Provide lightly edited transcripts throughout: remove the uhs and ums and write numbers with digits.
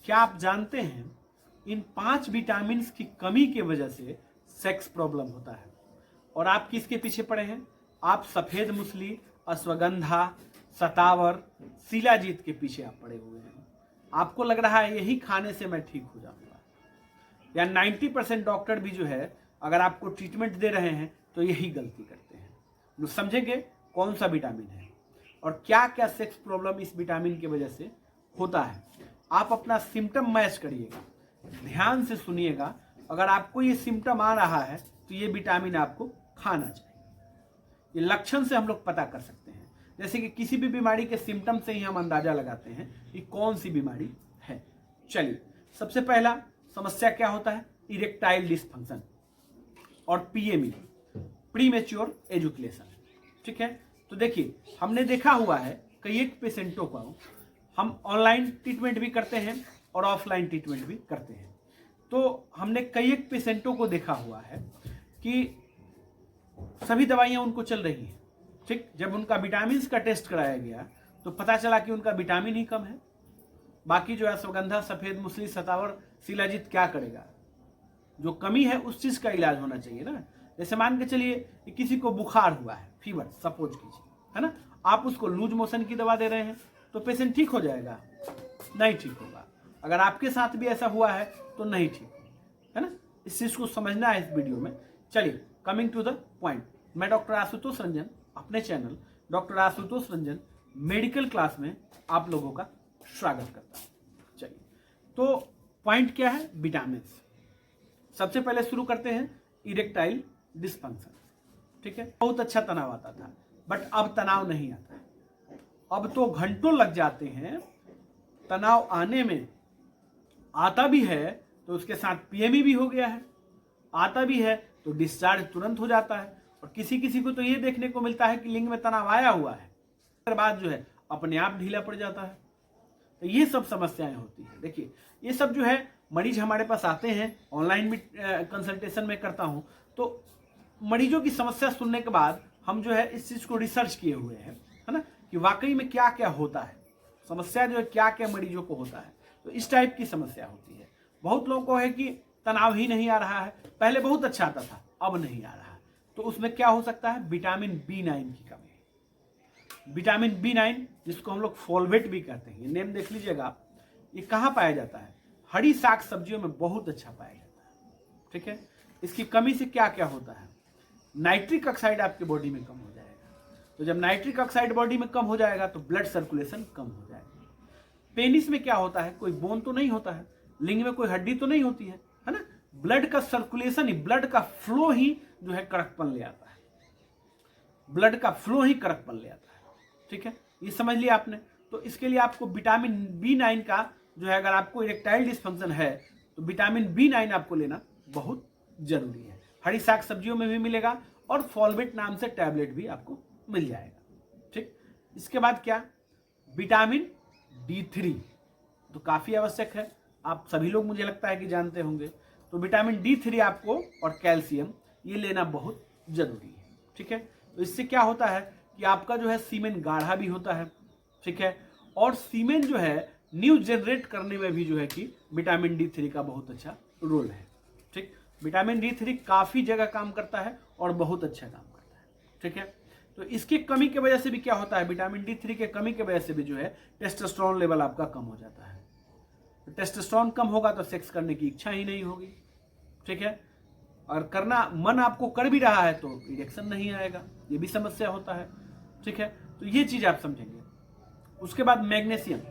क्या आप जानते हैं इन 5 विटामिन की कमी के वजह से सेक्स प्रॉब्लम होता है? और आप किसके पीछे पड़े हैं? आप सफेद मूसली, अश्वगंधा, सतावर, शिलाजीत के पीछे आप पड़े हुए हैं। आपको लग रहा है यही खाने से मैं ठीक हो जाऊंगा, या 90% डॉक्टर भी जो है अगर आपको ट्रीटमेंट दे रहे हैं तो यही गलती करते हैं। तो समझेंगे कौन सा विटामिन है और क्या क्या सेक्स प्रॉब्लम इस विटामिन की वजह से होता है। आप अपना सिम्टम मैच करिएगा, ध्यान से सुनिएगा। अगर आपको ये सिम्टम आ रहा है तो ये विटामिन आपको खाना चाहिए। ये लक्षण से हम लोग पता कर सकते हैं, जैसे कि किसी भी बीमारी के सिम्टम से ही हम अंदाजा लगाते हैं कि कौन सी बीमारी है। चलिए, सबसे पहला समस्या क्या होता है? इरेक्टाइल डिसफंक्शन और पीएमई, प्रीमेच्योर एजुकेशन। ठीक है, तो देखिए हमने देखा हुआ है कई एक पेशेंटों को हम ऑनलाइन ट्रीटमेंट भी करते हैं और ऑफलाइन ट्रीटमेंट भी करते हैं। तो हमने कई एक पेशेंटों को देखा हुआ है कि सभी दवाइयां उनको चल रही हैं। ठीक, जब उनका विटामिन का टेस्ट कराया गया तो पता चला कि उनका विटामिन ही कम है। बाकी जो है अश्वगंधा, सफेद मूसली, सतावर, शिलाजीत क्या करेगा? जो कमी है उस चीज का इलाज होना चाहिए ना। जैसे मान के चलिए कि किसी को बुखार हुआ है, फीवर सपोज कीजिए, है ना, आप उसको लूज मोशन की दवा दे रहे हैं तो पेशेंट ठीक हो जाएगा? नहीं ठीक होगा। अगर आपके साथ भी ऐसा हुआ है तो नहीं ठीक होगा, है ना। इस चीज को समझना है इस वीडियो में। चलिए, कमिंग टू द पॉइंट, मैं डॉक्टर आशुतोष रंजन अपने channel doctor Ashutosh Ranjan medical class में आप लोगों का स्वागत करता हूं। चलिए, तो पॉइंट क्या है? विटामिन। सबसे पहले शुरू करते हैं इरेक्टाइल डिसफंक्शन। ठीक है, बहुत अच्छा तनाव आता था, बट अब तनाव नहीं आता है। अब तो घंटों लग जाते हैं तनाव आने में। आता भी है तो उसके साथ पीएमई भी हो गया है, आता भी है तो डिस्चार्ज तुरंत हो जाता है। और किसी किसी को तो ये देखने को मिलता है कि लिंग में तनाव आया हुआ है, उसके बाद जो है अपने आप ढीला पड़ जाता है। तो ये सब समस्याएं होती है। देखिए, ये सब जो है मरीज हमारे पास आते हैं, ऑनलाइन भी कंसल्टेशन में करता हूं, तो मरीजों की समस्या सुनने के बाद हम जो है इस चीज को रिसर्च किए हुए हैं, है ना, कि वाकई में क्या क्या होता है, समस्या जो है क्या क्या मरीजों को होता है। तो इस टाइप की समस्या होती है। बहुत लोगों को है कि तनाव ही नहीं आ रहा है, पहले बहुत अच्छा आता था अब नहीं आ रहा है, तो उसमें क्या हो सकता है? विटामिन B9 की कमी है। विटामिन B9 जिसको हम लोग फोलवेट भी कहते हैं, ये नेम देख लीजिएगा आप। ये कहाँ पाया जाता है? हरी साग सब्जियों में बहुत अच्छा पाया जाता है। ठीक है, इसकी कमी से क्या क्या होता है? नाइट्रिक ऑक्साइड आपके बॉडी में कम हो जाएगा। तो जब नाइट्रिक ऑक्साइड बॉडी में कम हो जाएगा तो ब्लड सर्कुलेशन कम हो जाएगा। पेनिस में क्या होता है? कोई बोन तो नहीं होता है, लिंग में कोई हड्डी तो नहीं होती है ना। ब्लड का सर्कुलेशन ही, ब्लड का फ्लो ही जो है कड़कपन ले आता है। ब्लड का फ्लो ही कड़कपन ले आता है। ठीक है, ये समझ लिया आपने। तो इसके लिए आपको विटामिन B9 का जो है, अगर आपको इरेक्टाइल डिसफंक्शन है तो विटामिन B9 आपको लेना बहुत जरूरी है। हरी साग सब्जियों में भी मिलेगा और फॉलवेट नाम से टैबलेट भी आपको मिल जाएगा। ठीक, इसके बाद क्या? विटामिन D3 तो काफी आवश्यक है, आप सभी लोग मुझे लगता है कि जानते होंगे। तो विटामिन D3 आपको और कैल्शियम ये लेना बहुत जरूरी है। ठीक है, तो इससे क्या होता है कि आपका जो है सीमेन गाढ़ा भी होता है। ठीक है, और सीमेन जो है न्यू जनरेट करने में भी जो है कि विटामिन D3 का बहुत अच्छा रोल है। ठीक, विटामिन D3 काफी जगह काम करता है और बहुत अच्छा काम करता है। ठीक है, तो इसकी कमी की वजह से भी क्या होता है? विटामिन D3 के कमी की वजह से भी जो है टेस्टोस्टेरोन लेवल आपका कम हो जाता है। तो टेस्टोस्टेरोन कम होगा तो सेक्स करने की इच्छा ही नहीं होगी। ठीक है, और करना मन आपको कर भी रहा है तो इरेक्शन नहीं आएगा, ये भी समस्या होता है। ठीक है, तो ये चीज आप समझेंगे। उसके बाद मैग्नीशियम,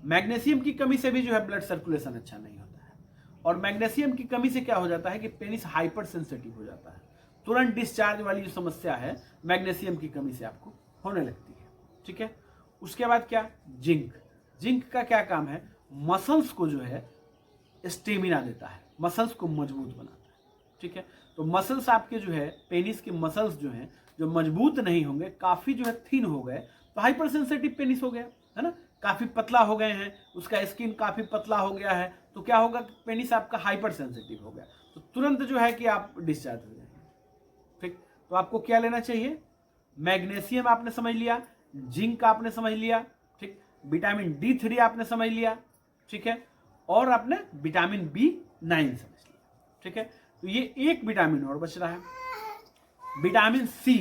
मैग्नीशियम की कमी से भी जो है ब्लड सर्कुलेशन अच्छा नहीं होता है। और मैग्नीशियम की कमी से क्या हो जाता है कि पेनिस हाइपर सेंसिटिव हो जाता है। तुरंत डिस्चार्ज वाली जो समस्या है मैग्नीशियम की कमी से आपको होने लगती है। ठीक है, उसके बाद क्या? जिंक। जिंक का क्या काम है? मसल्स को जो है स्टेमिना देता है, मसल्स को मजबूत बनाता है। ठीक है, तो मसल्स आपके जो है पेनिस के मसल्स जो हैं जो मजबूत नहीं होंगे, काफी जो है थिन हो गए, तो हाइपर सेंसिटिव पेनिस हो गया, है ना, काफी पतला हो गए हैं, उसका स्किन काफी पतला हो गया है, तो क्या होगा? पेनिस आपका हाइपर सेंसिटिव हो गया, तो तुरंत जो है कि आप डिस्चार्ज हो जाएंगे। ठीक, तो आपको क्या लेना चाहिए? मैग्नीशियम आपने समझ लिया, जिंक आपने समझ लिया, ठीक, विटामिन D3 आपने समझ लिया। ठीक है, और आपने विटामिन B9 समझ लिया, ठीक है। तो ये एक विटामिन और बच रहा है, विटामिन C,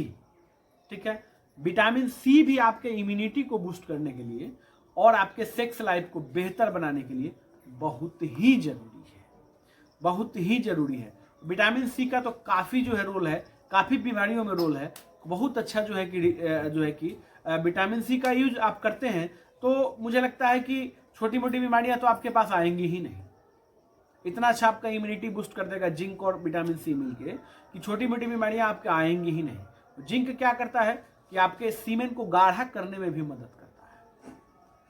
ठीक है। विटामिन C भी आपके इम्यूनिटी को बूस्ट करने के लिए और आपके सेक्स लाइफ को बेहतर बनाने के लिए बहुत ही जरूरी है, बहुत ही जरूरी है। विटामिन C का तो काफ़ी जो है रोल है, काफ़ी बीमारियों में रोल है। बहुत अच्छा जो है कि विटामिन C का यूज आप करते हैं तो मुझे लगता है कि छोटी मोटी बीमारियां तो आपके पास आएंगी ही नहीं। इतना अच्छा आपका इम्यूनिटी बूस्ट कर देगा जिंक और विटामिन C मिलके कि छोटी मोटी बीमारियां आपके आएंगी ही नहीं। जिंक क्या करता है कि आपके सीमेन को गाढ़ा करने में भी मदद करता है,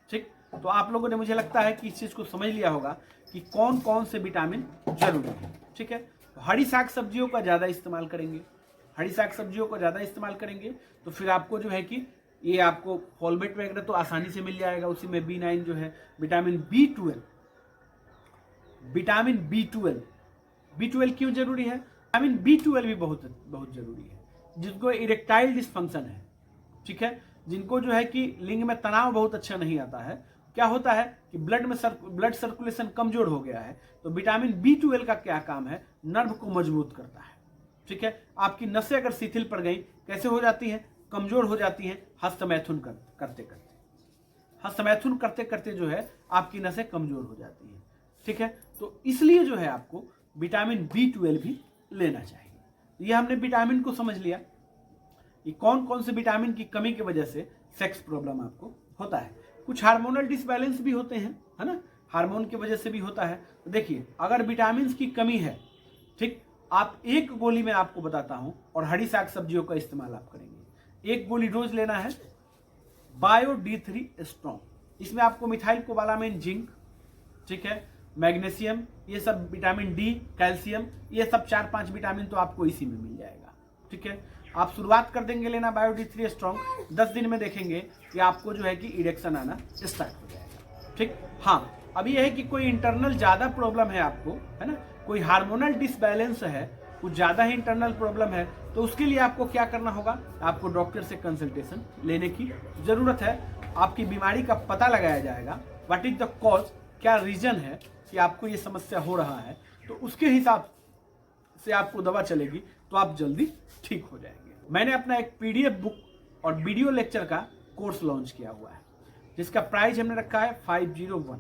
ठीक। तो आप लोगों ने मुझे लगता है कि इस चीज को समझ लिया होगा कि कौन कौन से विटामिन जरूरी है, ठीक है। तो हरी साग सब्जियों का ज्यादा इस्तेमाल करेंगे, हरी साग सब्जियों को ज्यादा इस्तेमाल करेंगे तो फिर आपको जो है कि ये आपको फॉलमेट वगैरह तो आसानी से मिल जाएगा। उसी में B9 जो है, विटामिन B12, विटामिन B12 क्यों जरूरी है? विटामिन B12 भी बहुत बहुत जरूरी है जिनको इरेक्टाइल डिसफंक्शन है, ठीक है, जिनको जो है कि लिंग में तनाव बहुत अच्छा नहीं आता है। क्या होता है कि ब्लड सर्कुलेशन कमजोर हो गया है, तो विटामिन B12 का क्या काम है? नर्व को मजबूत करता है, ठीक है। आपकी नसें अगर शिथिल पड़ गई, कैसे हो जाती हैं? कमजोर हो जाती हैं हस्तमैथुन करते करते, हस्तमैथुन करते करते जो है आपकी नसें कमजोर हो जाती हैं, ठीक है। तो इसलिए जो है आपको विटामिन B12 भी लेना चाहिए। ये हमने विटामिन को समझ लिया, ये कौन कौन से विटामिन की कमी की वजह से सेक्स प्रॉब्लम आपको होता है। कुछ हार्मोनल डिसबैलेंस भी होते हैं, है ना, हार्मोन की वजह से भी होता है। तो देखिए, अगर विटामिन की कमी है, ठीक, आप एक गोली में आपको बताता हूं और हरी साग सब्जियों का इस्तेमाल आप करेंगे। एक गोली रोज लेना है, बायो D3 स्ट्रॉन्ग। इसमें आपको मिथाइल कोबालामिन, जिंक, ठीक है, मैग्नीशियम, ये सब विटामिन D, कैल्शियम, ये सब 4-5 विटामिन तो आपको इसी में मिल जाएगा, ठीक है। आप शुरुआत कर देंगे लेना बायो D3 स्ट्रॉन्ग, 10 दिन में देखेंगे कि आपको जो है कि इरेक्शन आना स्टार्ट हो जाएगा, ठीक। हाँ, अभी यह है कि कोई इंटरनल ज्यादा प्रॉब्लम है आपको, है ना, कोई हार्मोनल डिसबैलेंस है, कुछ ज्यादा ही इंटरनल प्रॉब्लम है, तो उसके लिए आपको क्या करना होगा? आपको डॉक्टर से कंसल्टेशन लेने की जरूरत है। आपकी बीमारी का पता लगाया जाएगा, व्हाट इज द कॉज, क्या रीजन है कि आपको ये समस्या हो रहा है, तो उसके हिसाब से आपको दवा चलेगी, तो आप जल्दी ठीक हो जाएंगे। मैंने अपना एक PDF बुक और वीडियो लेक्चर का कोर्स लॉन्च किया हुआ है, जिसका प्राइस हमने रखा है 501।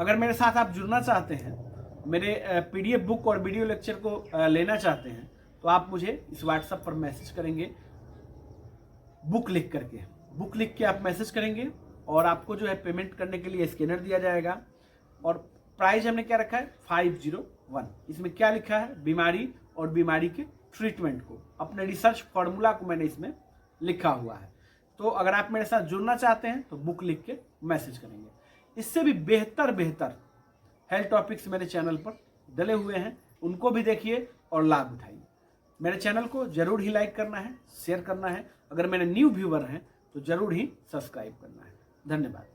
अगर मेरे साथ आप जुड़ना चाहते हैं, मेरे PDF बुक और वीडियो लेक्चर को लेना चाहते हैं, तो आप मुझे इस WhatsApp पर मैसेज करेंगे, बुक लिख के आप मैसेज करेंगे और आपको जो है पेमेंट करने के लिए स्कैनर दिया जाएगा। और प्राइस हमने क्या रखा है? 501। इसमें क्या लिखा है? बीमारी और बीमारी के ट्रीटमेंट को, अपने रिसर्च फॉर्मूला को मैंने इसमें लिखा हुआ है। तो अगर आप मेरे साथ जुड़ना चाहते हैं तो बुक लिख के मैसेज करेंगे। इससे भी बेहतर हेल्थ टॉपिक्स मेरे चैनल पर डले हुए हैं, उनको भी देखिए और लाभ उठाइए। मेरे चैनल को जरूर ही लाइक करना है, शेयर करना है। अगर मेरे न्यू व्यूवर हैं तो जरूर ही सब्सक्राइब करना है। धन्यवाद।